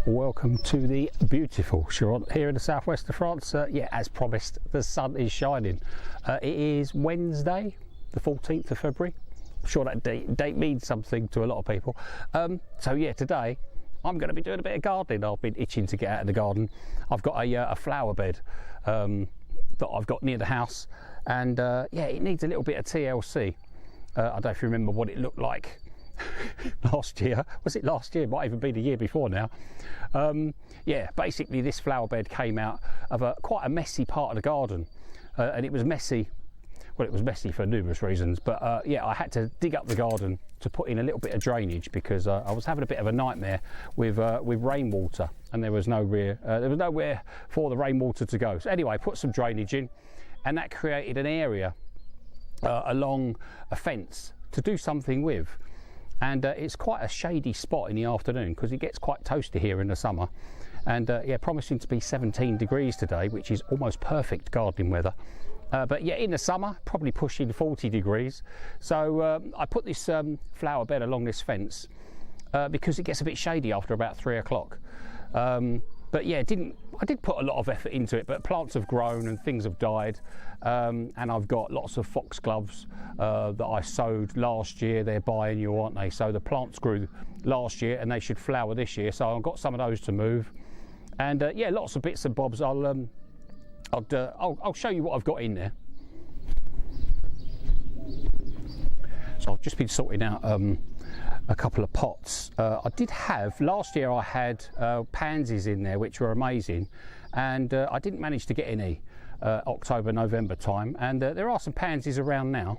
Welcome to the beautiful Charente here in the southwest of France. Yeah, as promised, the sun is shining. It is Wednesday, the 14th of February. I'm sure that date means something to a lot of people. So yeah, today I'm going to be doing a bit of gardening. I've been itching to get out of the garden. I've got a flower bed that I've got near the house, and yeah, it needs a little bit of TLC. I don't know if you remember what it looked like last year. Was it last year? Might even be the year before now. Yeah, basically this flower bed came out of quite a messy part of the garden, and it was messy. Well, it was messy for numerous reasons, but yeah, I had to dig up the garden to put in a little bit of drainage because I was having a bit of a nightmare with rainwater, and there was nowhere for the rainwater to go. So anyway, I put some drainage in, and that created an area along a fence to do something with. And it's quite a shady spot in the afternoon because it gets quite toasty here in the summer, and yeah, promising to be 17 degrees today, which is almost perfect gardening weather. But yeah, in the summer probably pushing 40 degrees. So I put this flower bed along this fence because it gets a bit shady after about 3 o'clock. But yeah, I did put a lot of effort into it, but plants have grown and things have died, and I've got lots of foxgloves that I sowed last year. They're biennial, aren't they? So the plants grew last year and they should flower this year, so I've got some of those to move. And yeah, lots of bits and bobs. I'll show you what I've got in there. So I've just been sorting out a couple of pots. I did have, last year I had pansies in there which were amazing, and I didn't manage to get any October, November time, and there are some pansies around now,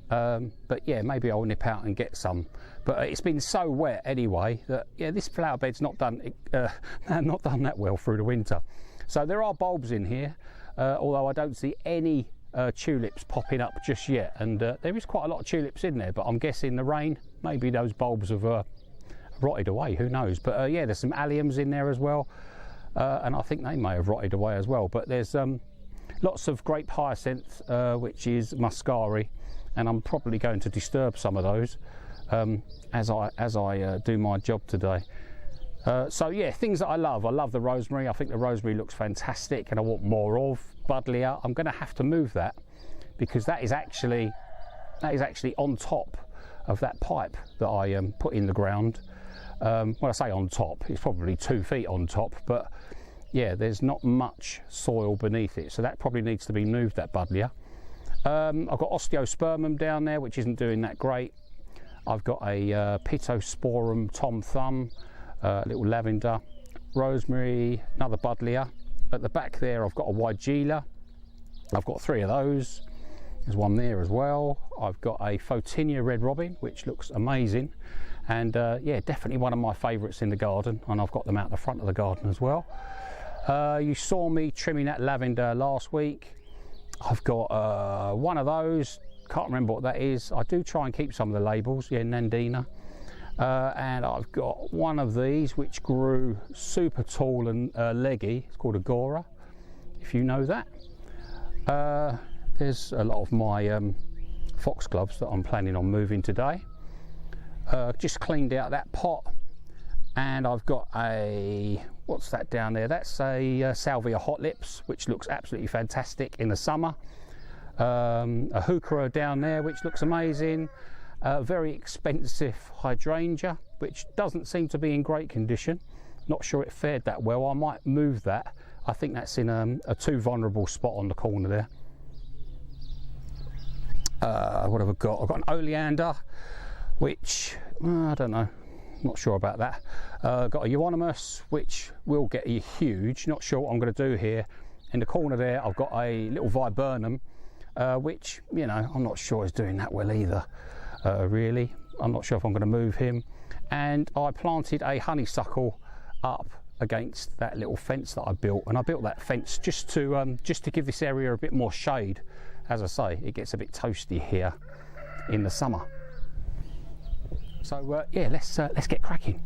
but yeah, maybe I'll nip out and get some. But it's been so wet anyway that yeah, this flower bed's not done that well through the winter. So there are bulbs in here, although I don't see any tulips popping up just yet, and there is quite a lot of tulips in there, but I'm guessing the rain, maybe those bulbs have rotted away, who knows. But yeah, there's some alliums in there as well, and I think they may have rotted away as well. But there's lots of grape hyacinth, which is muscari, and I'm probably going to disturb some of those as I do my job today. So yeah, things that I love the rosemary. I think the rosemary looks fantastic and I want more of. Buddleia, I'm going to have to move that because that is actually on top of that pipe that I put in the ground. When I say on top, it's probably 2 feet on top, but yeah, there's not much soil beneath it, so that probably needs to be moved, that Buddleia. I've got osteospermum down there, which isn't doing that great. I've got a Pittosporum Tom Thumb, little lavender, rosemary, another Buddleia. At the back there I've got a Weigela. I've got 3 of those. There's one there as well. I've got a Photinia red robin, which looks amazing, and yeah, definitely one of my favourites in the garden, and I've got them out the front of the garden as well. You saw me trimming that lavender last week. I've got one of those, can't remember what that is. I do try and keep some of the labels, yeah, Nandina. And I've got one of these which grew super tall and leggy. It's called Agora, if you know that. There's a lot of my foxgloves that I'm planning on moving today. Just cleaned out that pot, and I've got a, what's that down there? That's a Salvia Hot Lips, which looks absolutely fantastic in the summer. A Heuchera down there, which looks amazing. Very expensive hydrangea, which doesn't seem to be in great condition. Not sure it fared that well. I might move that. I think that's in a too vulnerable spot on the corner there. What have I got? I've got an oleander, which I don't know, not sure about that. Got a Euonymus, which will get huge. Not sure what I'm going to do here. In the corner there I've got a little viburnum, which, you know, I'm not sure is doing that well either. Really, I'm not sure if I'm going to move him. And I planted a honeysuckle up against that little fence that I built, and I built that fence just to give this area a bit more shade. As I say, it gets a bit toasty here in the summer. So yeah, let's get cracking.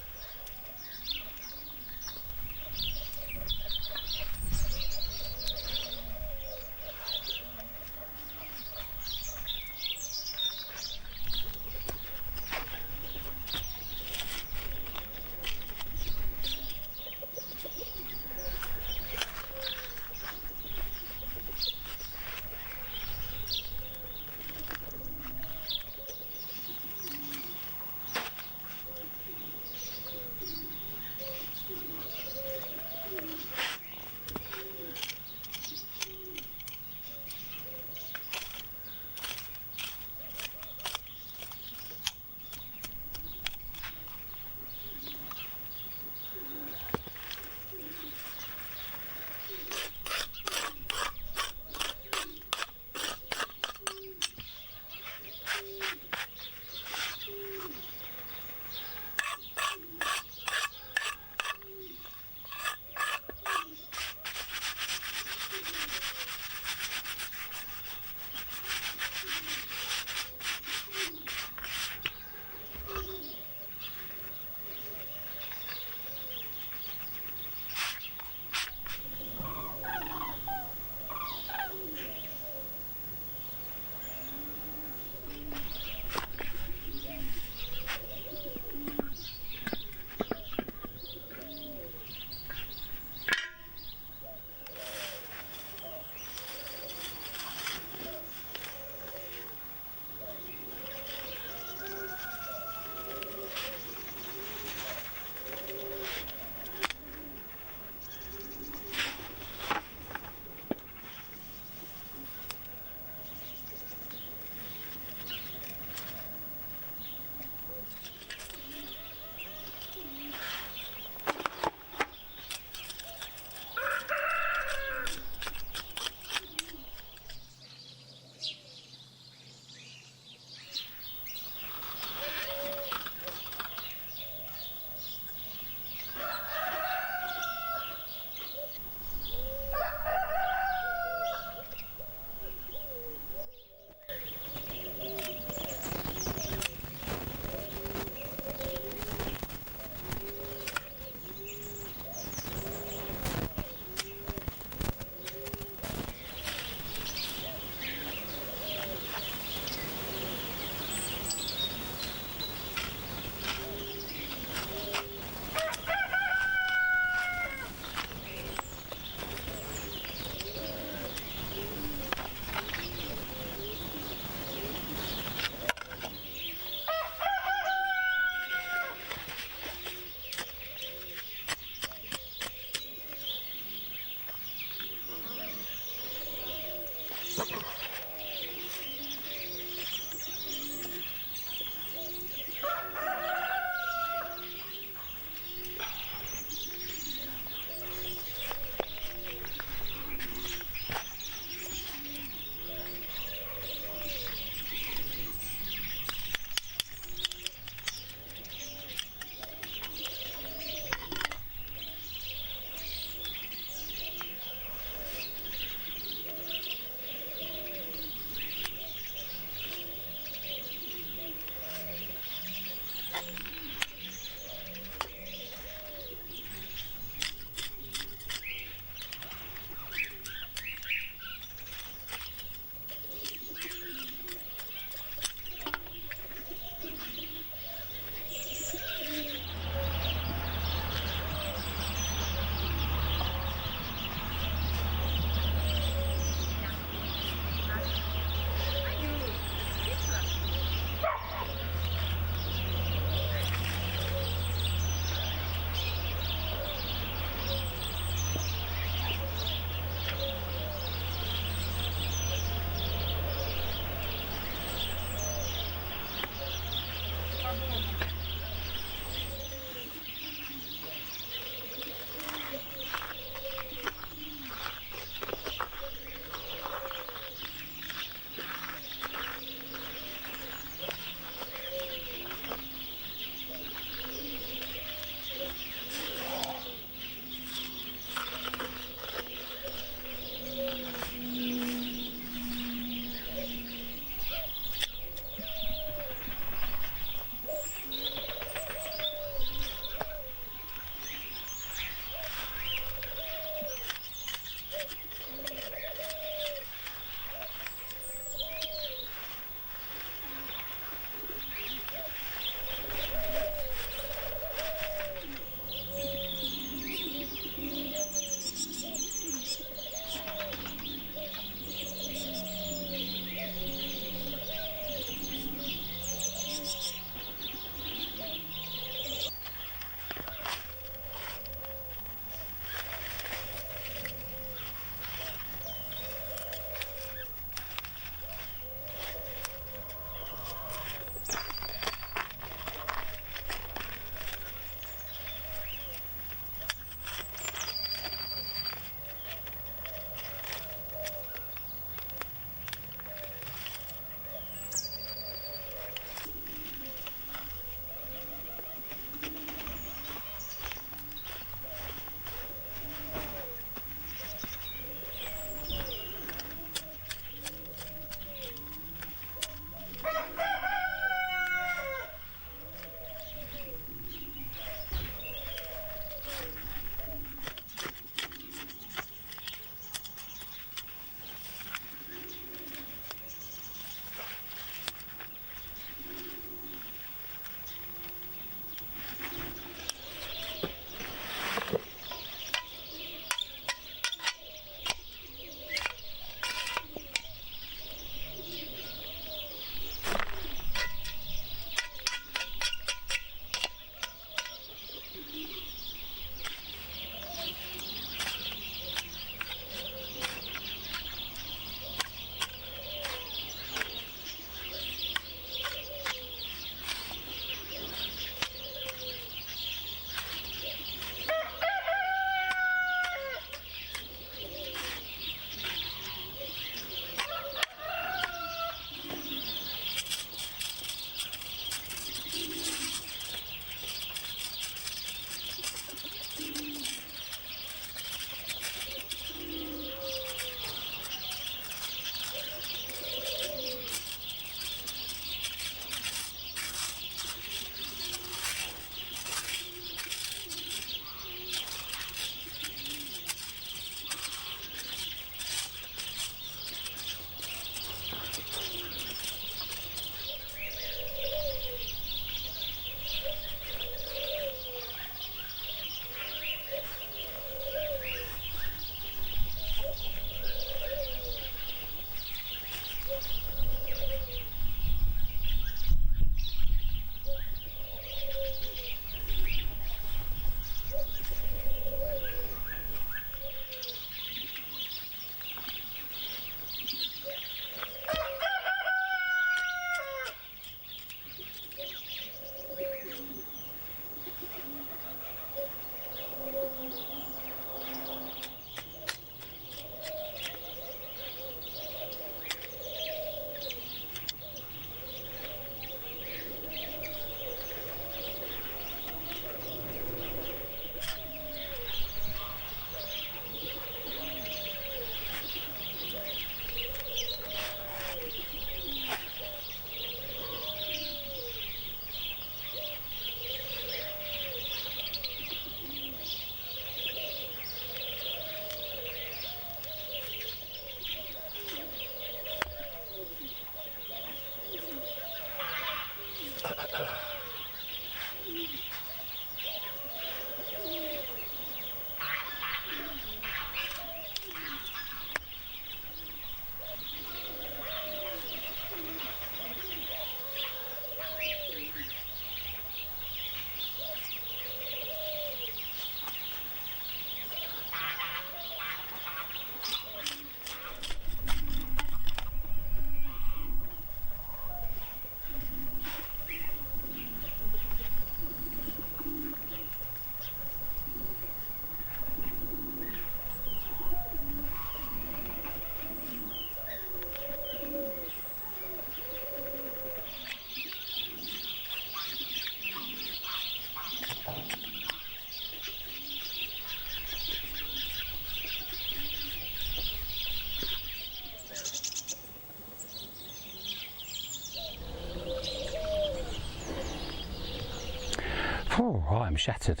I am shattered.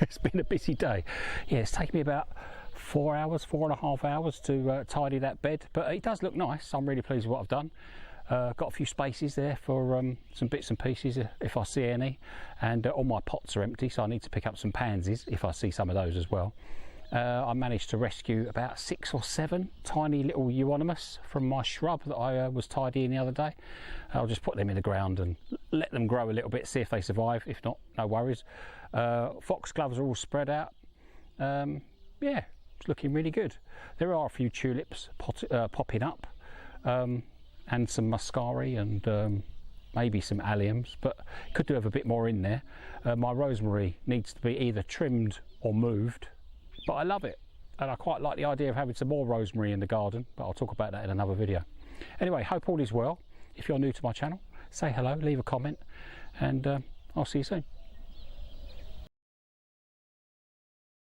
It's been a busy day. Yeah, it's taken me about 4 hours, 4.5 hours to tidy that bed, but it does look nice. I'm really pleased with what I've done. Got a few spaces there for some bits and pieces if I see any, and all my pots are empty, so I need to pick up some pansies if I see some of those as well. I managed to rescue about 6 or 7 tiny little Euonymus from my shrub that I was tidying the other day. I'll just put them in the ground and let them grow a little bit, see if they survive. If not, no worries. Foxgloves are all spread out. Yeah, it's looking really good. There are a few tulips popping up, and some muscari and maybe some alliums, but could do have a bit more in there. My rosemary needs to be either trimmed or moved, but I love it, and I quite like the idea of having some more rosemary in the garden, but I'll talk about that in another video. Anyway, hope all is well. If you're new to my channel, say hello, leave a comment, and I'll see you soon.